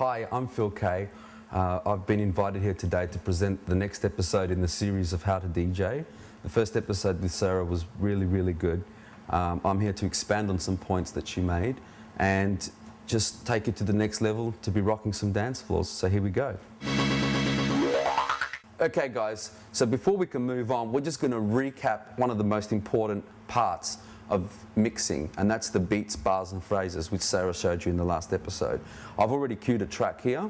Hi, I'm Phil Kay. I've been invited here today to present the next episode in the series of How to DJ. The first episode with Sarah was really good. I'm here to expand on some points that she made and just take it to the next level to be rocking some dance floors. So here we go. Okay guys, so before we can move on, we're just going to recap one of the most important parts of mixing, and that's the beats, bars and phrases, which Sarah showed you in the last episode. I've already cued a track here,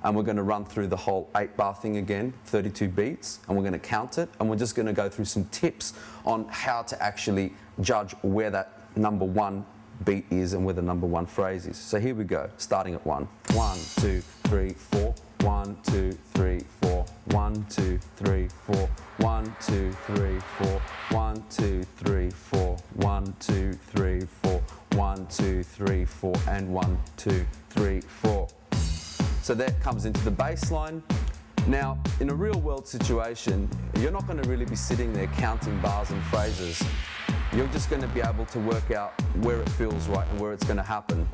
and we're going to run through the whole 8-bar thing again, 32 beats, and we're going to count it, and we're just going to go through some tips on how to actually judge where that number one beat is and where the number one phrase is. So here we go, starting at 1. 1, 2, 3, 4. 1, 2, 3, 4. 1, 2, 3, 4. 1, 2, 3, 4. 1, 2, 3, 4. 1, 2, 3, 4. 1, 2, 3, 4. And 1, 2, 3, 4. So that comes into the bass line. Now, in a real world situation, you're not going to really be sitting there counting bars and phrases. You're just going to be able to work out where it feels right and where it's going to happen.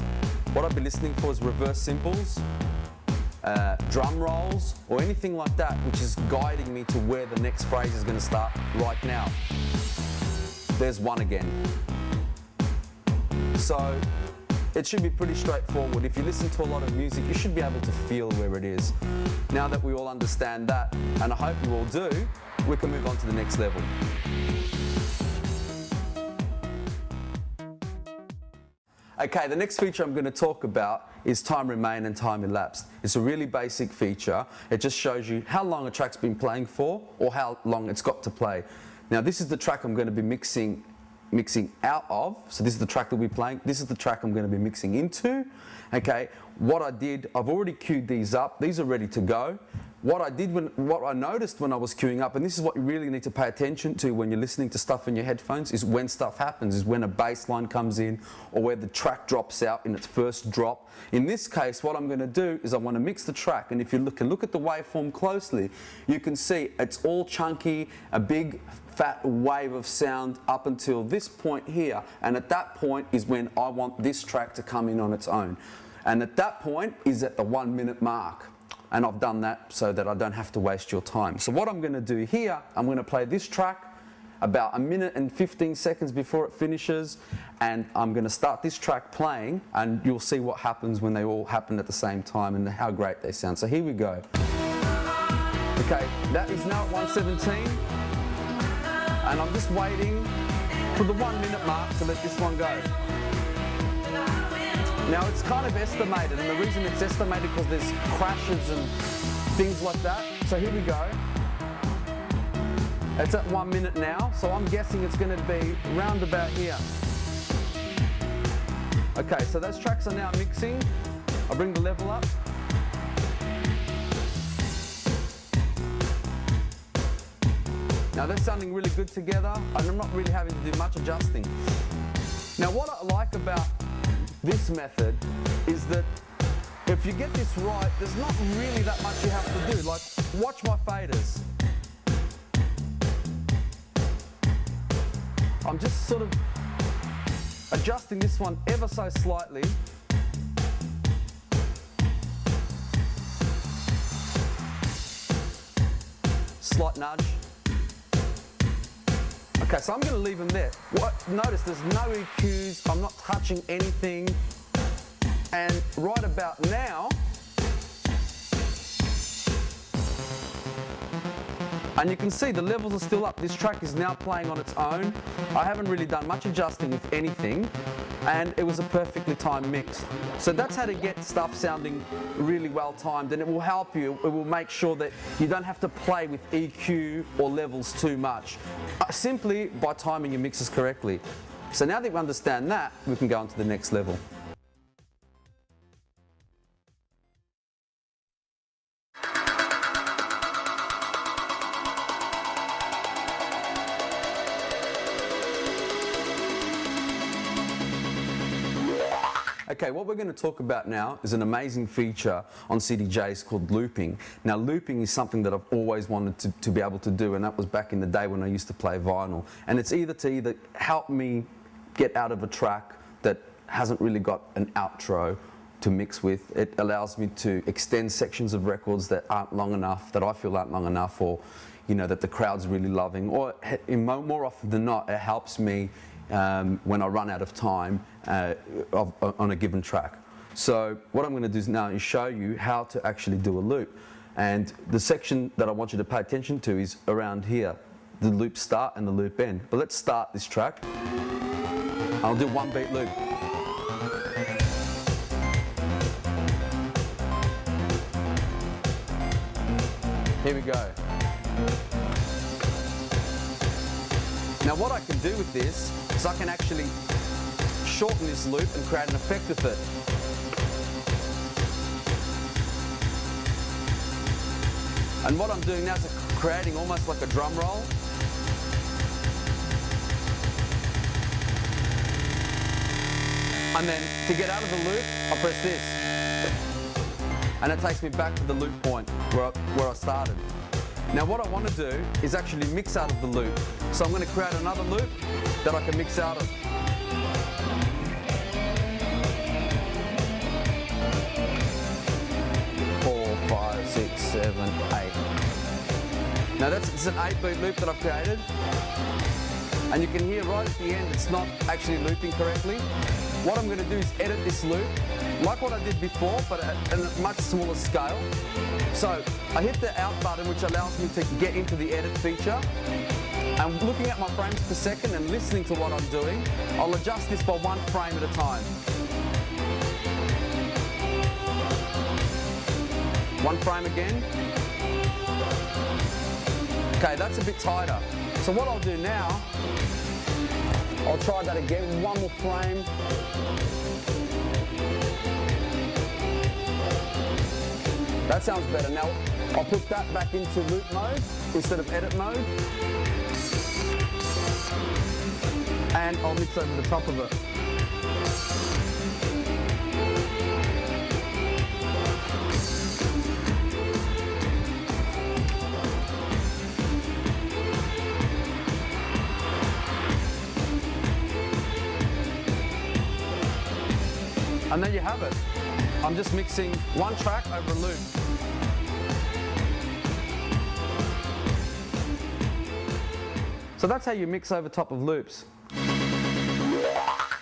What I'll be listening for is reverse cymbals, drum rolls, or anything like that which is guiding me to where the next phrase is going to start right now. There's one again. So it should be pretty straightforward. If you listen to a lot of music, you should be able to feel where it is. Now that we all understand that, and I hope you all do, we can move on to the next level. Okay, the next feature I'm going to talk about is time remain and time elapsed. It's a really basic feature. It just shows you how long a track's been playing for or how long it's got to play. Now this is the track I'm going to be mixing out of. So this is the track that we're playing. This is the track I'm going to be mixing into. Okay, what I did, I've already queued these up. These are ready to go. What I noticed when I was queuing up, and this is what you really need to pay attention to when you're listening to stuff in your headphones, is when stuff happens, is when a bass line comes in or where the track drops out in its first drop. In this case, what I'm going to do is I want to mix the track, and if you look at the waveform closely, you can see it's all chunky, a big fat wave of sound up until this point here, and at that point is when I want this track to come in on its own. And at that point is at the 1 minute mark. And I've done that so that I don't have to waste your time. So what I'm going to do here, I'm going to play this track about 1 minute and 15 seconds before it finishes, and I'm going to start this track playing, and you'll see what happens when they all happen at the same time and how great they sound. So here we go. Okay, that is now at 1:17, and I'm just waiting for the 1 minute mark to let this one go. Now it's kind of estimated, and the reason it's estimated because there's crashes and things like that. So here we go. It's at 1 minute now, so I'm guessing it's going to be round about here. Okay, so those tracks are now mixing. I'll bring the level up. Now they're sounding really good together, and I'm not really having to do much adjusting. Now what I like about this method is that if you get this right, there's not really that much you have to do. Like, watch my faders. I'm just sort of adjusting this one ever so slightly. Slight nudge. Okay, so I'm going to leave them there. Notice there's no EQs, I'm not touching anything, and right about now, and you can see the levels are still up. This track is now playing on its own. I haven't really done much adjusting, if anything, and it was a perfectly timed mix. So that's how to get stuff sounding really well timed, and it will help you. It will make sure that you don't have to play with EQ or levels too much, simply by timing your mixes correctly. So now that we understand that, we can go on to the next level. Okay, what we're going to talk about now is an amazing feature on CDJs called looping. Now, looping is something that I've always wanted to be able to do, and that was back in the day when I used to play vinyl. And it's either to help me get out of a track that hasn't really got an outro, to mix with. It allows me to extend sections of records that aren't long enough, that I feel aren't long enough, or that the crowd's really loving. Or more often than not, it helps me when I run out of time on a given track. So what I'm going to do now is show you how to actually do a loop. And the section that I want you to pay attention to is around here, the loop start and the loop end. But let's start this track. I'll do one beat loop. Here we go. Now what I can do with this is I can actually shorten this loop and create an effect with it. And what I'm doing now is creating almost like a drum roll. And then to get out of the loop, I press this. And it takes me back to the loop point where I started. Now what I want to do is actually mix out of the loop. So I'm going to create another loop that I can mix out of. Four, five, six, seven, 8. Now it's an 8-beat loop that I've created. And you can hear right at the end it's not actually looping correctly. What I'm going to do is edit this loop, like what I did before, but at a much smaller scale. So I hit the out button, which allows me to get into the edit feature. And looking at my frames per second and listening to what I'm doing, I'll adjust this by 1 frame at a time. 1 frame again. Okay, that's a bit tighter. So what I'll do now, I'll try that again, 1 more frame. That sounds better. Now, I'll put that back into loop mode instead of edit mode. And I'll mix over the top of it. And there you have it. I'm just mixing 1 track over a loop. So that's how you mix over top of loops.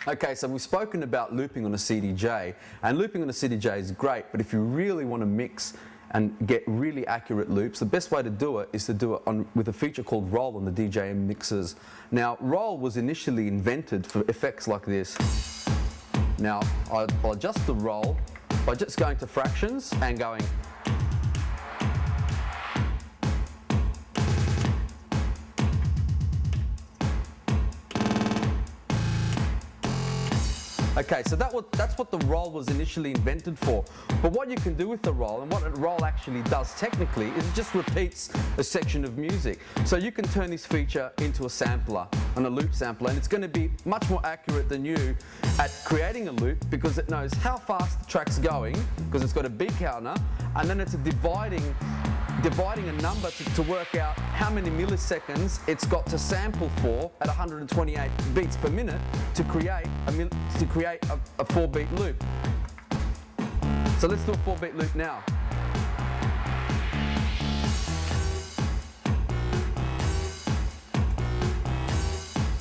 Okay, so we've spoken about looping on a CDJ, and looping on a CDJ is great, but if you really want to mix and get really accurate loops, the best way to do it is to do it with a feature called roll on the DJM mixers. Now, roll was initially invented for effects like this. Now, I'll adjust the roll by just going to fractions and going. Okay, so that's what the roll was initially invented for. But what you can do with the roll, and what a roll actually does technically, is it just repeats a section of music. So you can turn this feature into a sampler, on a loop sampler, and it's going to be much more accurate than you at creating a loop because it knows how fast the track's going, because it's got a beat counter, and then it's dividing a number to work out how many milliseconds it's got to sample for at 128 beats per minute to create a 4-beat loop. So let's do a 4-beat loop now.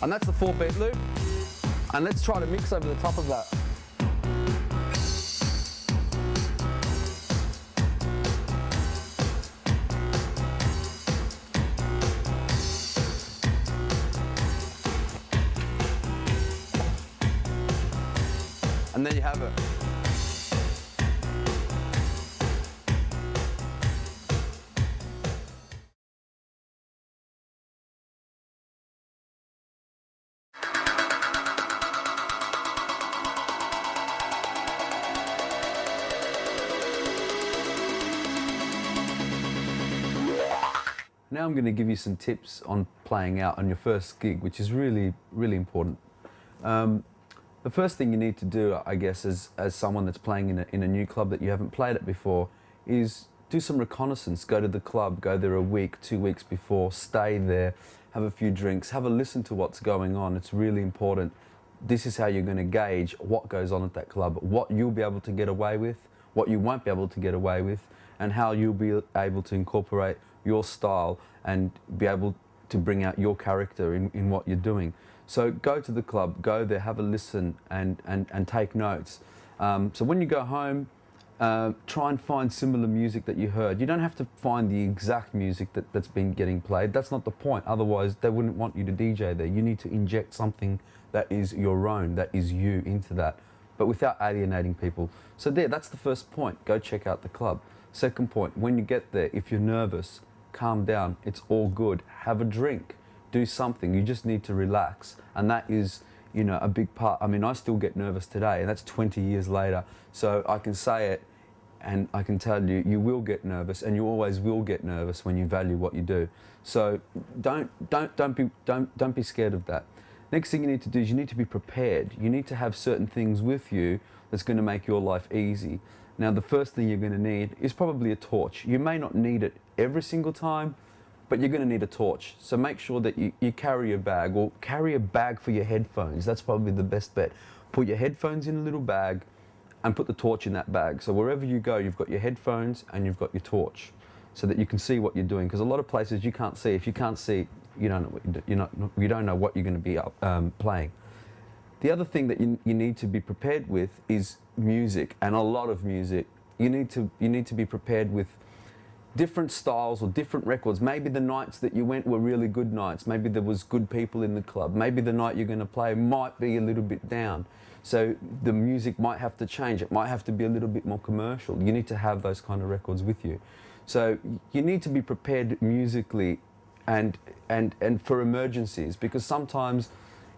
And that's the 4-beat loop. And let's try to mix over the top of that. And there you have it. Now I'm going to give you some tips on playing out on your first gig, which is really, really important. The first thing you need to do, I guess, as someone that's playing in a new club that you haven't played at before, is do some reconnaissance. Go to the club, go there a week, 2 weeks before, stay there, have a few drinks, have a listen to what's going on. It's really important. this is how you're going to gauge what goes on at that club, what you'll be able to get away with, what you won't be able to get away with, and how you'll be able to incorporate your style and be able to bring out your character in what you're doing. So go to the club, go there, have a listen and take notes. So when you go home, try and find similar music that you heard. You don't have to find the exact music that's been getting played. That's not the point. Otherwise, they wouldn't want you to DJ there. You need to inject something that is your own, that is you into that, but without alienating people. So that's the first point. Go check out the club. Second point, when you get there, if you're nervous, calm down. It's all good. Have a drink. Do something. You just need to relax. And that is, you know, a big part. I mean, I still get nervous today, and that's 20 years later. So I can say it, and I can tell you, you will get nervous, and you always will get nervous when you value what you do. So don't be scared of that. Next thing you need to do is you need to be prepared. You need to have certain things with you that's going to make your life easy. Now, the first thing you're going to need is probably a torch. You may not need it every single time, but you're going to need a torch. So make sure that you carry a bag, or carry a bag for your headphones. That's probably the best bet. Put your headphones in a little bag and put the torch in that bag. So wherever you go, you've got your headphones and you've got your torch, so that you can see what you're doing. Because a lot of places you can't see. If you can't see, you don't know what you don't know what you're going to be playing. The other thing that you need to be prepared with is music, and a lot of music. You need to be prepared with different styles or different records. Maybe the nights that you went were really good nights. Maybe there was good people in the club. Maybe the night you're going to play might be a little bit down. So the music might have to change. It might have to be a little bit more commercial. You need to have those kind of records with you. So you need to be prepared musically and for emergencies, because sometimes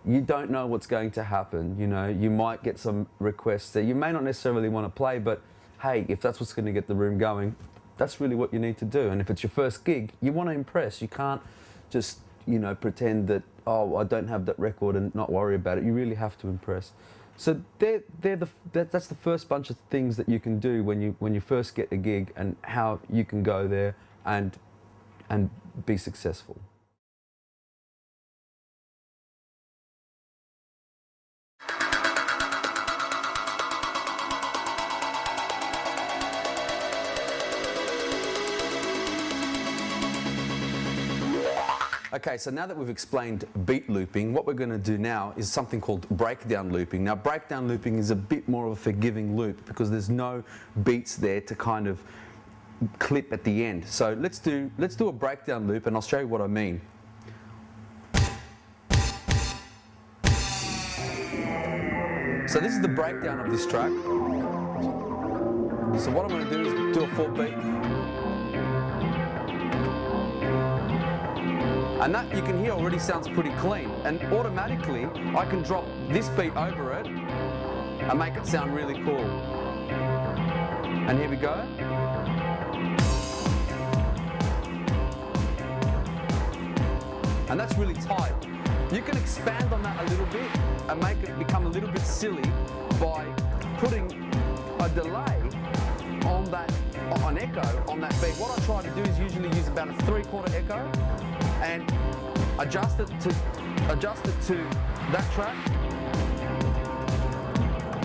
you don't know what's going to happen. You know, you might get some requests that you may not necessarily want to play, but hey, if that's what's going to get the room going, that's really what you need to do. And if it's your first gig, you want to impress. You can't just, you know, pretend that, oh, I don't have that record and not worry about it. You really have to impress. So that's the first bunch of things that you can do when you first get a gig, and how you can go there and be successful. Okay, so now that we've explained beat looping, what we're going to do now is something called breakdown looping. Now, breakdown looping is a bit more of a forgiving loop, because there's no beats there to kind of clip at the end. So let's do a breakdown loop, and I'll show you what I mean. So this is the breakdown of this track. So what I'm going to do is do a 4-beat. And that, you can hear, already sounds pretty clean. And automatically, I can drop this beat over it and make it sound really cool. And here we go. And that's really tight. You can expand on that a little bit and make it become a little bit silly by putting a delay on that, an echo on that beat. What I try to do is usually use about a 3/4 echo and adjust it to that track,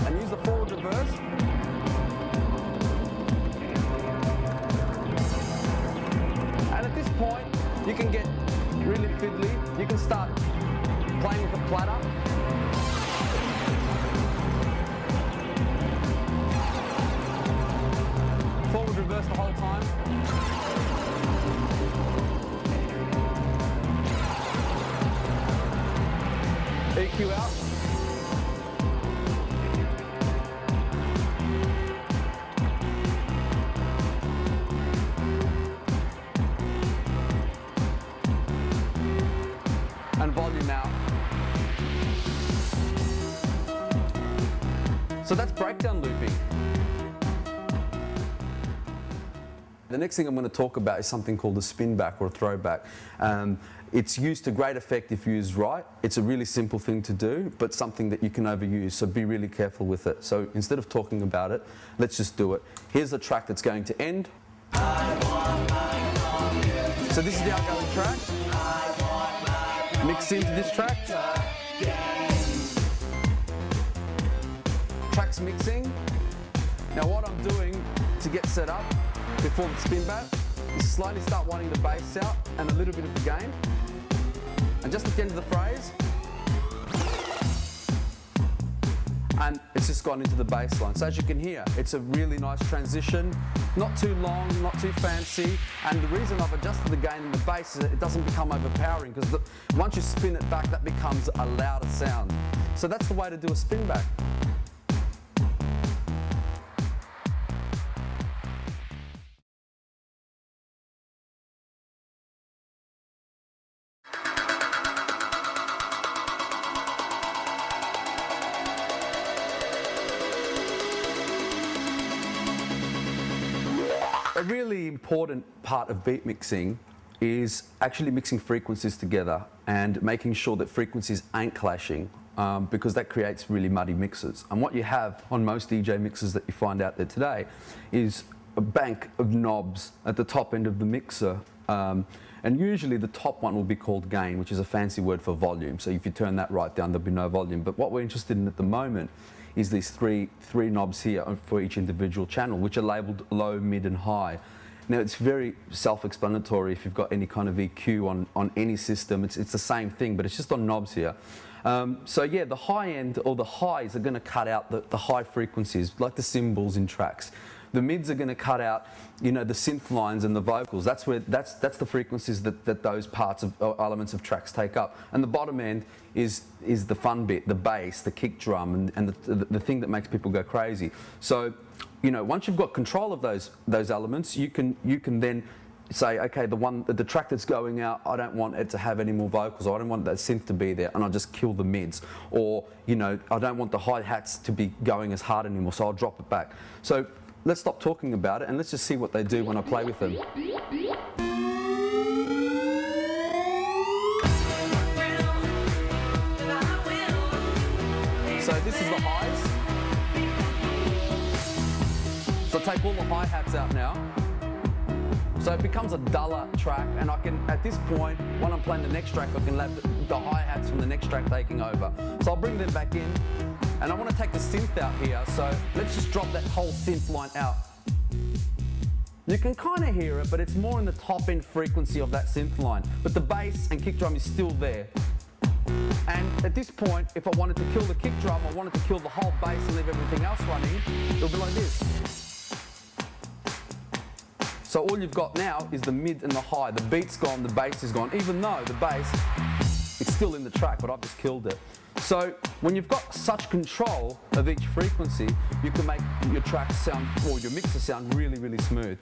and use the forward reverse. And at this point, you can get really fiddly. You can start playing with the platter. Forward reverse the whole time. EQ out. And volume out. So that's breakdown looping. The next thing I'm going to talk about is something called a spin back or a throwback. It's used to great effect if used right. It's a really simple thing to do, but something that you can overuse, so be really careful with it. So instead of talking about it, let's just do it. Here's the track that's going to end. So this is the outgoing track. Mixed into this track. tracks mixing. Now what I'm doing to get set up before the spin back is slowly start winding the bass out and a little bit of the gain. And just at the end of the phrase, and it's just gone into the bass line. So as you can hear, it's a really nice transition, not too long, not too fancy. And the reason I've adjusted the gain in the bass is that it doesn't become overpowering, because once you spin it back, that becomes a louder sound. So that's the way to do a spin back. A really important part of beat mixing is actually mixing frequencies together and making sure that frequencies ain't clashing, because that creates really muddy mixes. And what you have on most DJ mixes that you find out there today is a bank of knobs at the top end of the mixer. And usually the top one will be called gain, which is a fancy word for volume. So if you turn that right down, there'll be no volume. But what we're interested in at the moment is these three knobs here for each individual channel, which are labeled low, mid and high. Now it's very self-explanatory if you've got any kind of EQ on any system. It's the same thing, but it's just on knobs here. So yeah, the high end or the highs are going to cut out the high frequencies, like the cymbals in tracks. The mids are going to cut out, you know, the synth lines and the vocals. That's the frequencies that those parts of or elements of tracks take up. And the bottom end is the fun bit, the bass, the kick drum, and the thing that makes people go crazy. So, you know, once you've got control of those elements, you can then say, okay, the track that's going out, I don't want it to have any more vocals, or I don't want that synth to be there, and I'll just kill the mids. Or, you know, I don't want the hi-hats to be going as hard anymore, so I'll drop it back. So let's stop talking about it and let's just see what they do when I play with them. So this is the highs. So I take all the hi-hats out now. So it becomes a duller track, and I can, at this point, when I'm playing the next track, I can have the hi-hats from the next track taking over. So I'll bring them back in, and I want to take the synth out here, so let's just drop that whole synth line out. You can kind of hear it, but it's more in the top end frequency of that synth line. But the bass and kick drum is still there. And at this point, if I wanted to kill the kick drum, I wanted to kill the whole bass and leave everything else running, it'll be like this. So all you've got now is the mid and the high. The beat's gone, the bass is gone, even though the bass is still in the track, but I've just killed it. So when you've got such control of each frequency, you can make your track sound, or your mixer sound really, really smooth.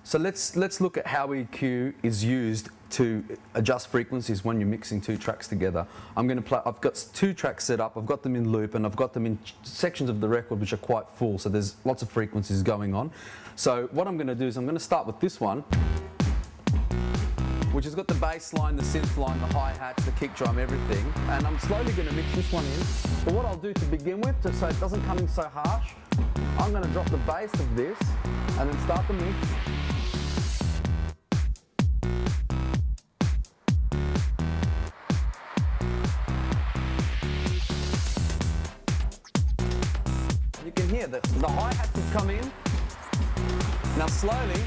So let's look at how EQ is used to adjust frequencies when you're mixing two tracks together. I've got two tracks set up, I've got them in loop, and I've got them in sections of the record which are quite full, so there's lots of frequencies going on. So what I'm going to do is I'm going to start with this one, which has got the bass line, the synth line, the hi-hats, the kick drum, everything. And I'm slowly going to mix this one in. But what I'll do to begin with, just so it doesn't come in so harsh, I'm going to drop the bass of this and then start the mix. You can hear that the hi-hats have come in. Now slowly,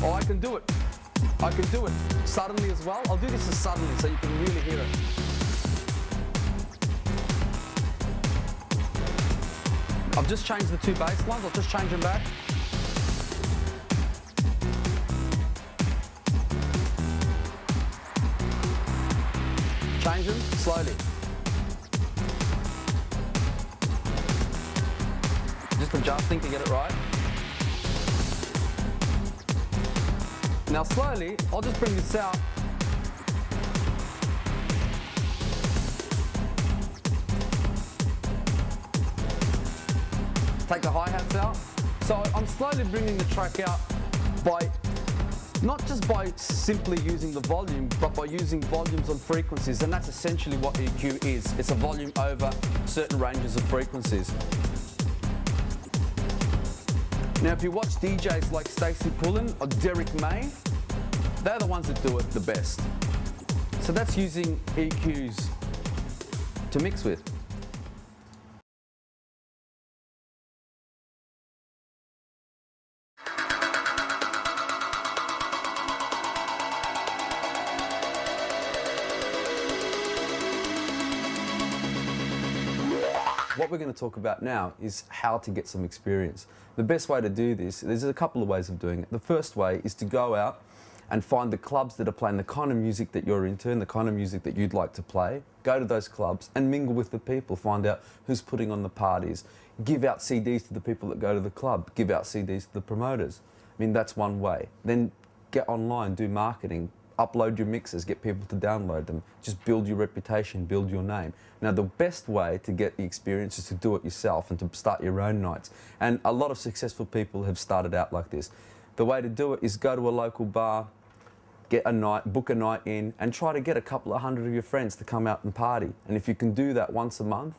oh, I can do it. I can do it suddenly as well. I'll do this as suddenly so you can really hear it. I've just changed the two bass lines. I'll just change them back. Change them slowly. Just adjusting to get it right. Now slowly, I'll just bring this out. Take the hi-hats out. So I'm slowly bringing the track out by, not just by simply using the volume, but by using volumes on frequencies, and that's essentially what EQ is. It's a volume over certain ranges of frequencies. Now if you watch DJs like Stacey Pullen or Derek May, they're the ones that do it the best. So that's using EQs to mix with. What we're going to talk about now is how to get some experience. The best way to do this, there's a couple of ways of doing it. The first way is to go out and find the clubs that are playing the kind of music that you're into and the kind of music that you'd like to play. Go to those clubs and mingle with the people, find out who's putting on the parties. Give out CDs to the people that go to the club, give out CDs to the promoters. I mean, that's one way. Then get online, do marketing, upload your mixes, get people to download them. Just build your reputation, build your name. Now, the best way to get the experience is to do it yourself and to start your own nights. And a lot of successful people have started out like this. The way to do it is go to a local bar, get a night, book a night in, and try to get a couple of hundred of your friends to come out and party. And if you can do that once a month,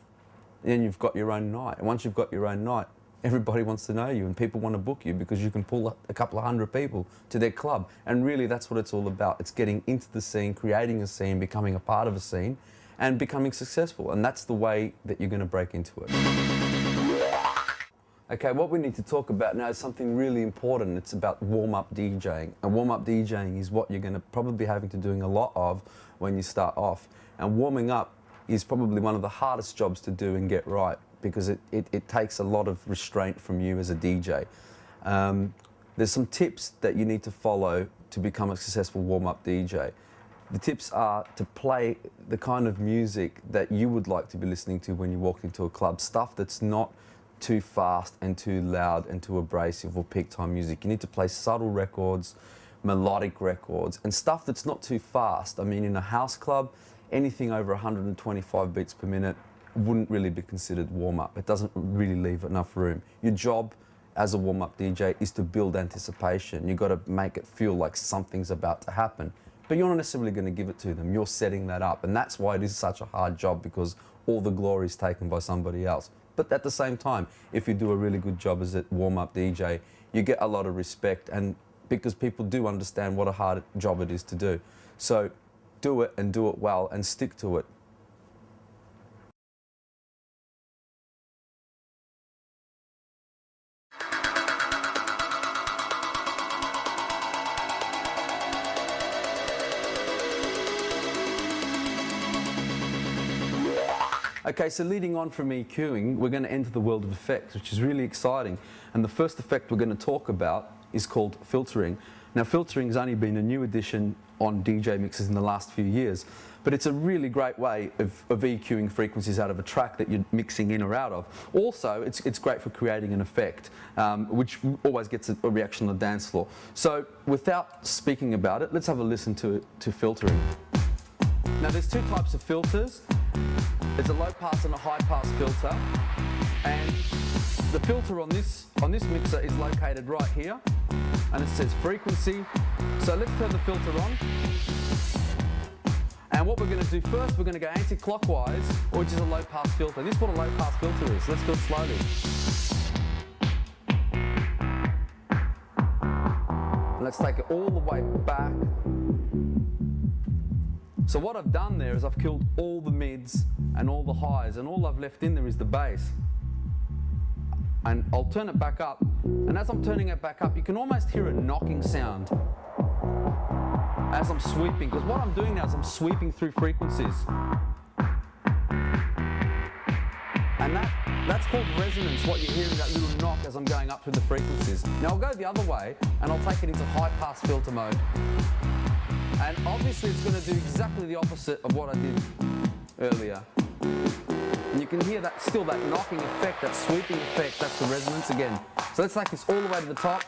then you've got your own night. And once you've got your own night, everybody wants to know you and people want to book you because you can pull a couple of hundred people to their club. And really, that's what it's all about. It's getting into the scene, creating a scene, becoming a part of a scene, and becoming successful. And that's the way that you're going to break into it. Okay, what we need to talk about now is something really important. It's about warm-up DJing. And warm-up DJing is what you're going to probably be having to doing a lot of when you start off. And warming up is probably one of the hardest jobs to do and get right, because it takes a lot of restraint from you as a DJ. There's some tips that you need to follow to become a successful warm-up DJ. The tips are to play the kind of music that you would like to be listening to when you walk into a club, stuff that's not too fast and too loud and too abrasive or peak time music. You need to play subtle records, melodic records, and stuff that's not too fast. I mean, in a house club, anything over 125 beats per minute wouldn't really be considered warm-up. It doesn't really leave enough room. Your job as a warm-up DJ is to build anticipation. You've got to make it feel like something's about to happen. But you're not necessarily going to give it to them. You're setting that up. And that's why it is such a hard job, because all the glory is taken by somebody else. But at the same time, if you do a really good job as a warm-up DJ, you get a lot of respect, and because people do understand what a hard job it is to do. So do it and do it well and stick to it. Okay, so leading on from EQing, we're going to enter the world of effects, which is really exciting. And the first effect we're going to talk about is called filtering. Now, filtering has only been a new addition on DJ mixes in the last few years, but it's a really great way of EQing frequencies out of a track that you're mixing in or out of. Also, it's great for creating an effect, which always gets a reaction on the dance floor. So without speaking about it, let's have a listen to filtering. Now, there's two types of filters. There's a low pass and a high pass filter, and the filter on this mixer is located right here, and it says frequency. So let's turn the filter on, and what we're going to do first, we're going to go anti-clockwise, which is a low pass filter. This is what a low pass filter is. Let's do it slowly. And let's take it all the way back. So what I've done there is I've killed all the mids and all the highs, and all I've left in there is the bass. And I'll turn it back up, and as I'm turning it back up, you can almost hear a knocking sound as I'm sweeping, because what I'm doing now is I'm sweeping through frequencies. And that's called resonance, what you're hearing, that little knock as I'm going up through the frequencies. Now I'll go the other way, and I'll take it into high pass filter mode. And obviously it's going to do exactly the opposite of what I did earlier. And you can hear that, still that knocking effect, that sweeping effect, that's the resonance again. So let's take this all the way to the top.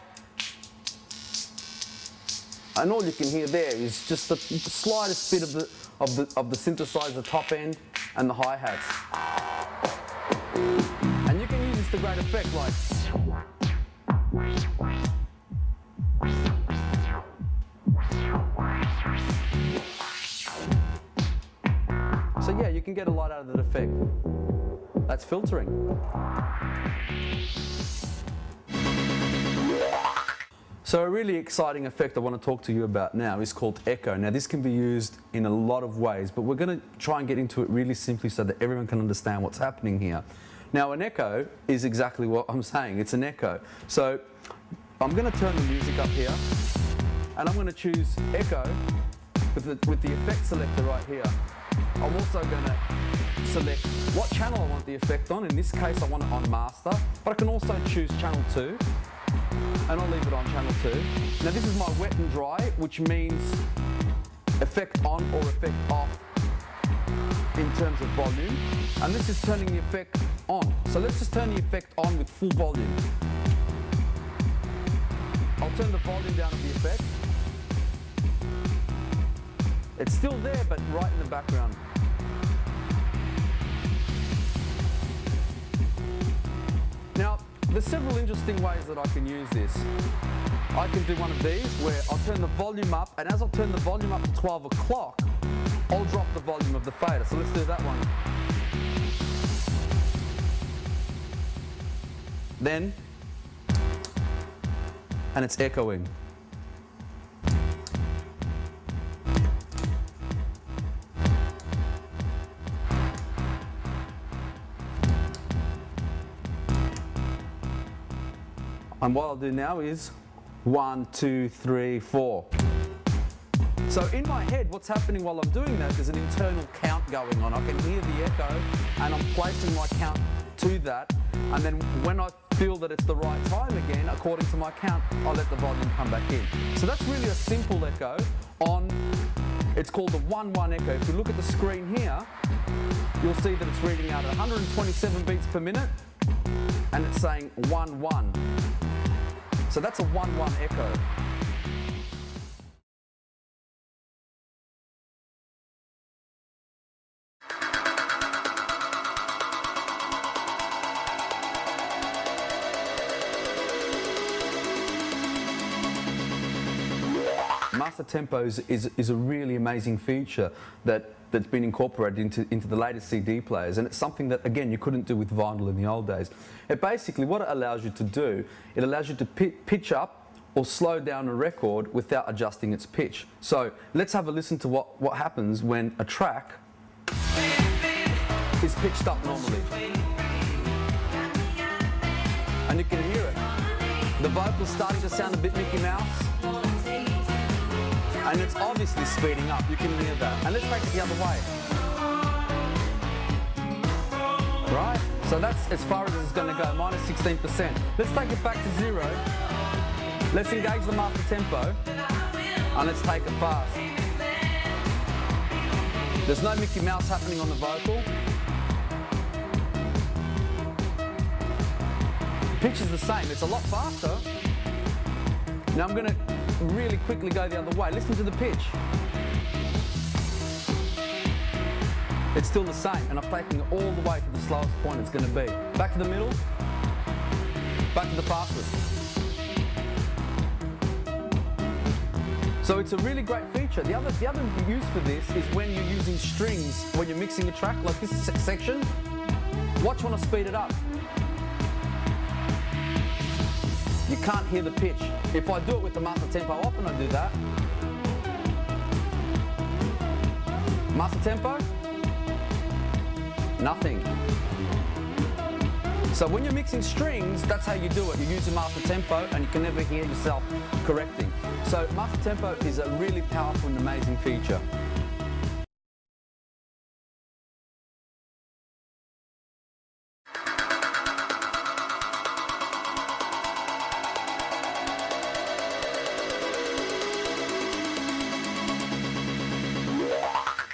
And all you can hear there is just the slightest bit of the synthesizer top end and the hi-hats. And you can use this to great effect, like. So yeah, you can get a lot out of that effect. That's filtering. So a really exciting effect I want to talk to you about now is called echo. Now this can be used in a lot of ways, but we're going to try and get into it really simply so that everyone can understand what's happening here. Now an echo is exactly what I'm saying, it's an echo. So I'm going to turn the music up here and I'm going to choose echo with the effect selector right here. I'm also going to select what channel I want the effect on. In this case I want it on master, but I can also choose channel 2. And I'll leave it on channel 2. Now this is my wet and dry, which means effect on or effect off in terms of volume. And this is turning the effect on. So let's just turn the effect on with full volume. I'll turn the volume down of the effect. It's still there, but right in the background. Now, there's several interesting ways that I can use this. I can do one of these where I'll turn the volume up, and as I'll turn the volume up to 12 o'clock, I'll drop the volume of the fader. So let's do that one. Then, and it's echoing. And what I'll do now is 1, 2, 3, 4. So in my head, what's happening while I'm doing that, there's an internal count going on. I can hear the echo and I'm placing my count to that. And then when I feel that it's the right time again, according to my count, I'll let the volume come back in. So that's really a simple echo on, it's called the 1-1 echo. If you look at the screen here, you'll see that it's reading out at 127 beats per minute and it's saying 1-1. So that's a 1-1 echo. Master tempos is a really amazing feature that's been incorporated into the latest CD players, and it's something that, again, you couldn't do with vinyl in the old days. It basically, what it allows you to do, it allows you to pitch up or slow down a record without adjusting its pitch. So let's have a listen to what happens when a track is pitched up normally. And you can hear it. The vocal's starting to sound a bit Mickey Mouse. And it's obviously speeding up, you can hear that. And let's take it the other way. Right? So that's as far as it's going to go, minus 16%. Let's take it back to 0. Let's engage the master tempo, and let's take it fast. There's no Mickey Mouse happening on the vocal. The pitch is the same, it's a lot faster. Now I'm going to really quickly go the other way. Listen to the pitch. It's still the same, and I'm taking it all the way to the slowest point it's going to be. Back to the middle, back to the fastest. So it's a really great feature. The other use for this is when you're using strings, when you're mixing a track like this section. Watch when I speed it up. You can't hear the pitch. If I do it with the master tempo, often I do that. Master tempo, nothing. So when you're mixing strings, that's how you do it. You use the master tempo and you can never hear yourself correcting. So master tempo is a really powerful and amazing feature.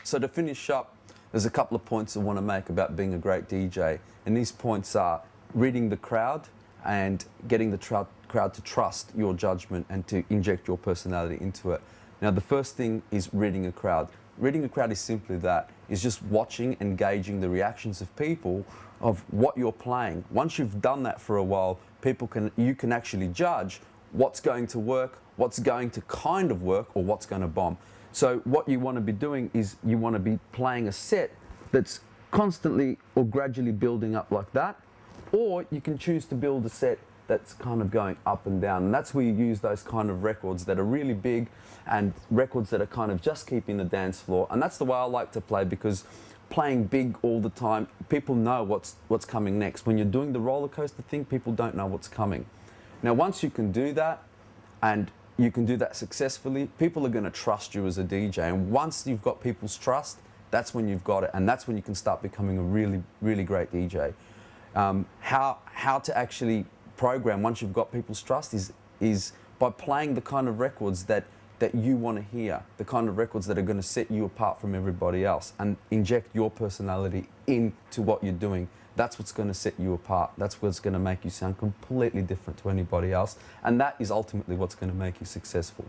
So to finish up, there's a couple of points I want to make about being a great DJ. And these points are reading the crowd and getting the crowd to trust your judgment and to inject your personality into it. Now, the first thing is reading a crowd. Reading a crowd is simply that, is just watching and gauging the reactions of people of what you're playing. Once you've done that for a while, you can actually judge what's going to work, what's going to kind of work, or what's going to bomb. So what you want to be doing is you want to be playing a set that's constantly or gradually building up like that, or you can choose to build a set that's kind of going up and down. And that's where you use those kind of records that are really big and records that are kind of just keeping the dance floor. And that's the way I like to play, because playing big all the time, people know what's coming next. When you're doing the roller coaster thing, people don't know what's coming. Now, once you can do that, and you can do that successfully, people are going to trust you as a DJ. And once you've got people's trust, that's when you've got it, and that's when you can start becoming a really, really great DJ. How to actually program once you've got people's trust is by playing the kind of records that you want to hear, the kind of records that are going to set you apart from everybody else and inject your personality into what you're doing. That's what's going to set you apart. That's what's going to make you sound completely different to anybody else. And that is ultimately what's going to make you successful.